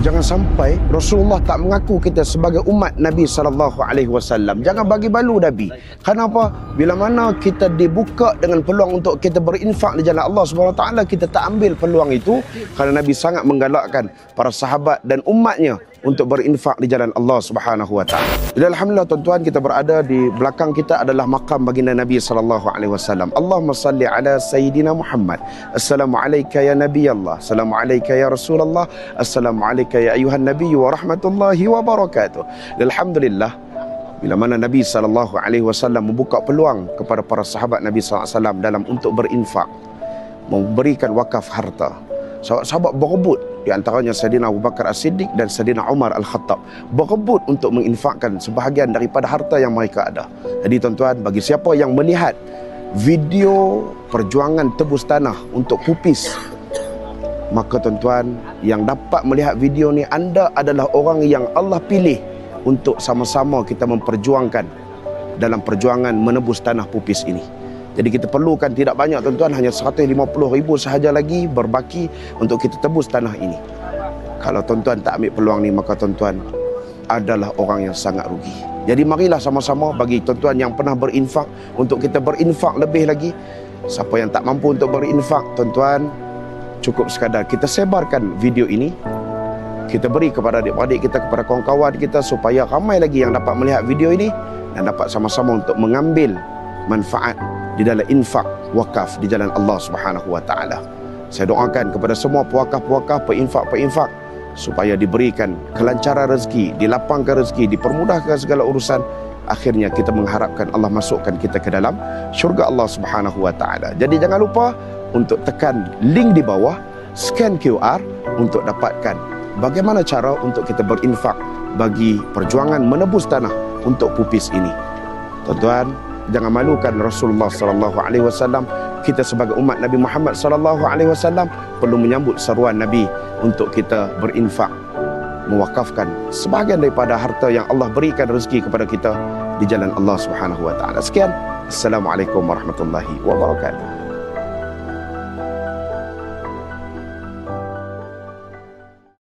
Jangan sampai Rasulullah tak mengaku kita sebagai umat Nabi SAW. Jangan bagi balu Nabi. Kenapa? Bila mana kita dibuka dengan peluang untuk kita berinfak di jalan Allah SWT, kita tak ambil peluang itu, kerana Nabi sangat menggalakkan para sahabat dan umatnya untuk berinfak di jalan Allah Subhanahu wa taala. Jadi alhamdulillah tuan-tuan, kita berada di belakang kita adalah makam baginda Nabi sallallahu alaihi wasallam. Allahumma salli ala sayyidina Muhammad. Assalamu alayka ya Nabi Allah. Assalamu alayka ya Rasulullah. Assalamu alayka ya ayuhan Nabi wa rahmatullahi wa barakatuh. Alhamdulillah, bila mana Nabi sallallahu alaihi wasallam membuka peluang kepada para sahabat Nabi sallallahu alaihi wasallam dalam untuk berinfak, memberikan wakaf harta. Sahabat berebut, di antaranya Sayyidina Abu Bakar As-Siddiq dan Sayyidina Umar Al-Khattab, berebut untuk menginfakkan sebahagian daripada harta yang mereka ada. Jadi tuan-tuan, bagi siapa yang melihat video perjuangan tebus tanah untuk pupis, maka tuan-tuan yang dapat melihat video ni, anda adalah orang yang Allah pilih untuk sama-sama kita memperjuangkan dalam perjuangan menebus tanah pupis ini. Jadi kita perlukan tidak banyak tuan-tuan, hanya 150,000 sahaja lagi berbaki untuk kita tebus tanah ini. Kalau tuan-tuan tak ambil peluang ni, maka tuan-tuan adalah orang yang sangat rugi. Jadi marilah sama-sama, bagi tuan-tuan yang pernah berinfak, untuk kita berinfak lebih lagi. Siapa yang tak mampu untuk berinfak, tuan-tuan, cukup sekadar kita sebarkan video ini, kita beri kepada adik-adik kita, kepada kawan-kawan kita, supaya ramai lagi yang dapat melihat video ini dan dapat sama-sama untuk mengambil manfaat di dalam infak wakaf di jalan Allah Subhanahu wa taala. Saya doakan kepada semua pewakaf-pewakaf, peinfak-peinfak, supaya diberikan kelancaran rezeki, dilapangkan rezeki, dipermudahkan segala urusan. Akhirnya kita mengharapkan Allah masukkan kita ke dalam syurga Allah Subhanahu wa taala. Jadi jangan lupa untuk tekan link di bawah, scan QR untuk dapatkan bagaimana cara untuk kita berinfak bagi perjuangan menebus tanah untuk pupis ini. Tuan-tuan, jangan malukan Rasulullah sallallahu alaihi wasallam. Kita sebagai umat Nabi Muhammad sallallahu alaihi wasallam perlu menyambut seruan Nabi untuk kita berinfak, mewakafkan sebahagian daripada harta yang Allah berikan rezeki kepada kita di jalan Allah Subhanahu wa taala. Sekian, assalamualaikum warahmatullahi wabarakatuh.